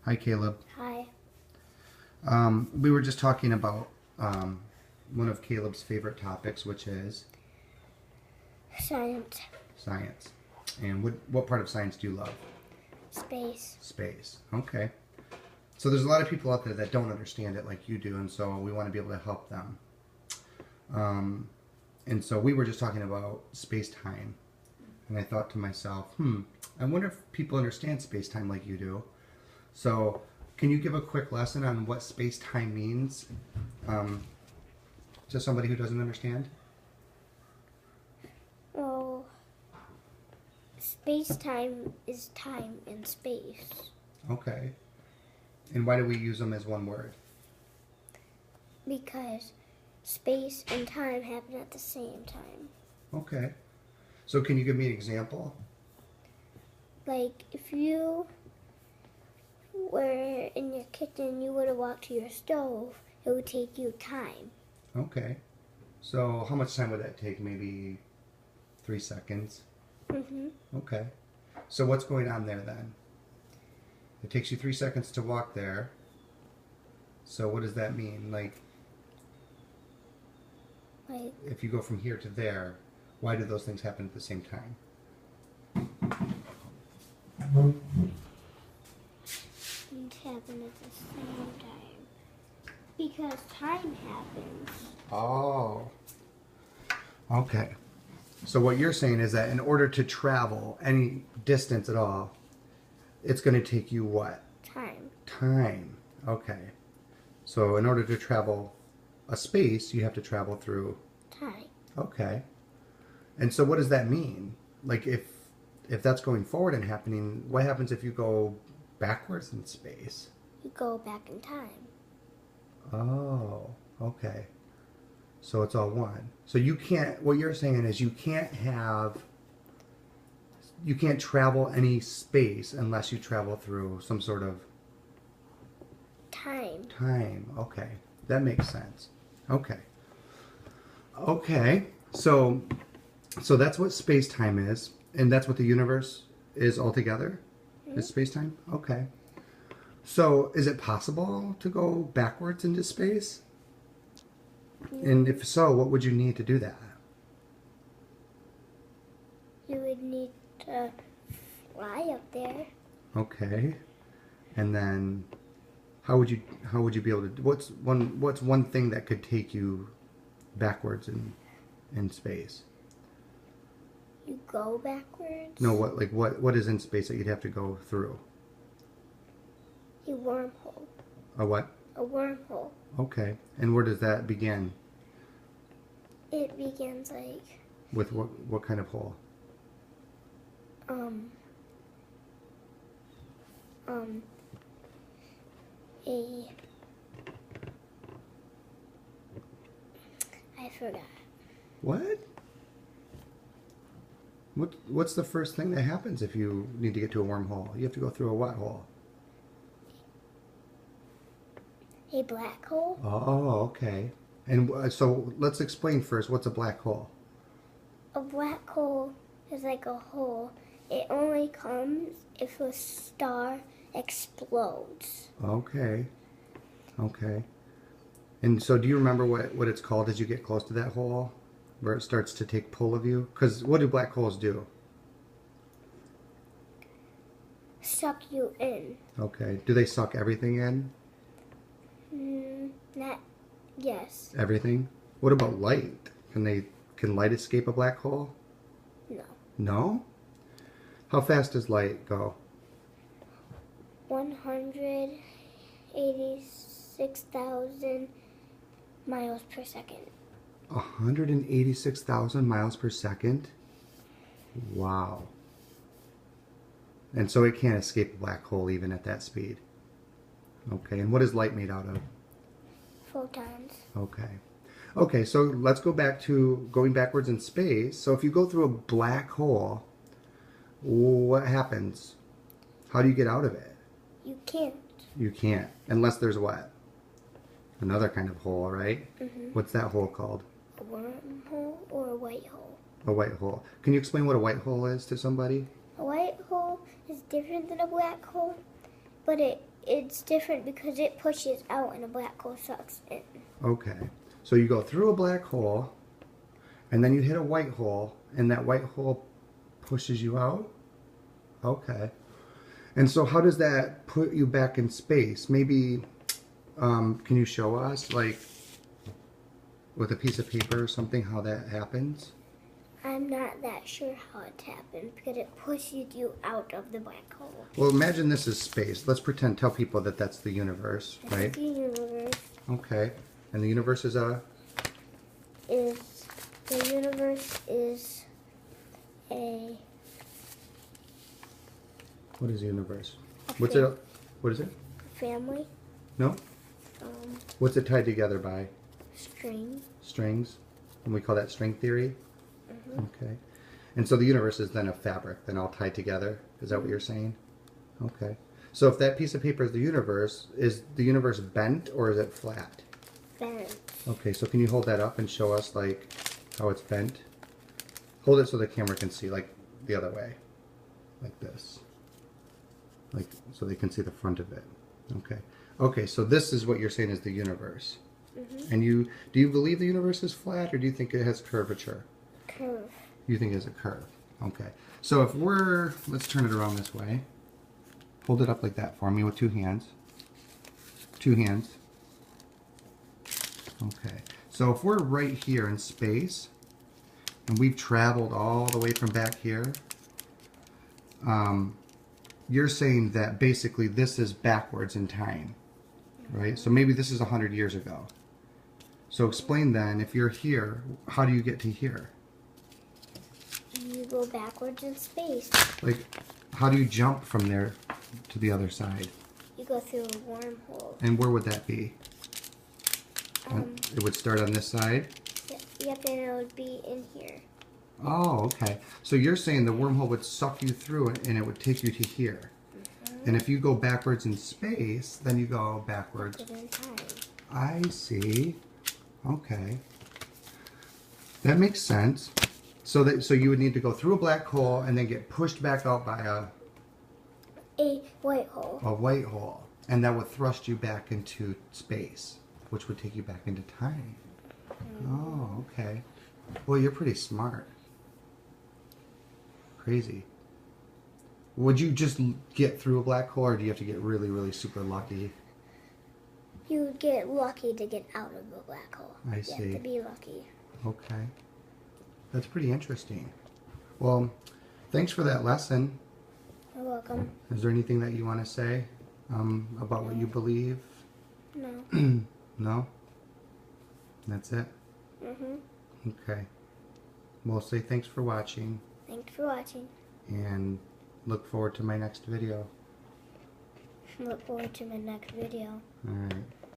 Hi, Caleb. Hi. We were just talking about one of Caleb's favorite topics, which is Science. science. And what part of science do you love? Space. Space. Okay. So there's a lot of people out there that don't understand it like you do, and so we want to be able to help them. And so we were just talking about space-time, and I thought to myself, I wonder if people understand space-time like you do. So can you give a quick lesson on what space-time means to somebody who doesn't understand? Well, space-time is time and space. Okay. And why do we use them as one word? Because space and time happen at the same time. Okay. So can you give me an example? Like, if you were in your kitchen, you would have walked to your stove, it would take you time. Okay. So how much time would that take? Maybe 3 seconds? Mm-hmm. Okay. So what's going on there then? It takes you 3 seconds to walk there. So what does that mean? Like, if you go from here to there, why do those things happen at the same time? Things happen at the same time. Because time happens. Oh. Okay. So what you're saying is that in order to travel any distance at all, it's going to take you what? Time. Time. Okay. So in order to travel a space, you have to travel through Time. Okay. And so what does that mean? Like if that's going forward and happening, what happens if you go backwards in space? You go back in time. Oh, okay. So it's all one. So you can't, what you're saying is you can't travel any space unless you travel through some sort of Time. Okay. That makes sense. Okay. Okay. So that's what space-time is, and that's what the universe is altogether? Is space-time? Okay. So is it possible to go backwards into space? And if so, what would you need to do that? You would need to fly up there. Okay. And then how would you be able to what's one thing that could take you backwards in space? You go backwards? No, what is in space that you'd have to go through? A wormhole. A what? A wormhole. Okay. And where does that begin? It begins like With what kind of hole? I forgot. What? What's the first thing that happens if you need to get to a wormhole? You have to go through a what hole? A black hole? Oh, okay. And so let's explain first, what's a black hole? A black hole is like a hole. It only comes if a star explodes. Okay. Okay. And so do you remember what it's called as you get close to that hole? Where it starts to take pull of you? Because what do black holes do? Suck you in. Okay. Do they suck everything in? Not, yes. Everything? What about light? Can light escape a black hole? No. No? How fast does light go? 186,000 miles per second. 186,000 miles per second? Wow. And so it can't escape a black hole even at that speed. Okay, and what is light made out of? Photons. Okay. Okay, so let's go back to going backwards in space. So if you go through a black hole, what happens? How do you get out of it? You can't. You can't, unless there's what? Another kind of hole, right? Mm-hmm. What's that hole called? A wormhole or a white hole. A white hole. Can you explain what a white hole is to somebody? A white hole is different than a black hole, but it it's different because it pushes out and a black hole sucks in. Okay. So you go through a black hole, and then you hit a white hole, and that white hole pushes you out? Okay. And so how does that put you back in space? Maybe, can you show us, like, with a piece of paper or something, how that happens? I'm not that sure how it happened because it pushes you out of the black hole. Well, imagine this is space. Let's tell people that that's the universe, right? The universe Okay. And the universe is a? The universe is a... What is the universe? A What's fam- it? What is it? family. No? What's it tied together by? String. Strings. And we call that string theory? Okay. And so the universe is then a fabric, then all tied together. Is that what you're saying? Okay. So if that piece of paper is the universe bent or is it flat? Bent. Okay, so can you hold that up and show us, like, how it's bent? Hold it so the camera can see, like, the other way. Like this. Like, so they can see the front of it. Okay. Okay, so this is what you're saying is the universe. And do you believe the universe is flat or do you think it has curvature? Curve. You think it has a curve. Okay. So if let's turn it around this way. Hold it up like that for me with two hands. Two hands. Okay. So if we're right here in space, and we've traveled all the way from back here, you're saying that basically this is backwards in time, right? So maybe this is 100 years ago. So explain then, if you're here, how do you get to here? You go backwards in space. Like, how do you jump from there to the other side? You go through a wormhole. And where would that be? It would start on this side? Yep, and it would be in here. Oh, okay. So you're saying the wormhole would suck you through it and it would take you to here. And if you go backwards in space, then you go backwards. In time. I see. Okay. That makes sense. So you would need to go through a black hole and then get pushed back out by A white hole. a white hole. And that would thrust you back into space, which would take you back into time. Oh, okay. Well, you're pretty smart. Crazy. Would you just get through a black hole or do you have to get really, really super lucky? You would get lucky to get out of the black hole. I see. You have to be lucky. Okay. That's pretty interesting. Well, thanks for that lesson. You're welcome. Is there anything that you want to say about what you believe? No. No? That's it? Okay. We'll say thanks for watching Thanks for watching. and look forward to my next video. Look forward to my next video. All right.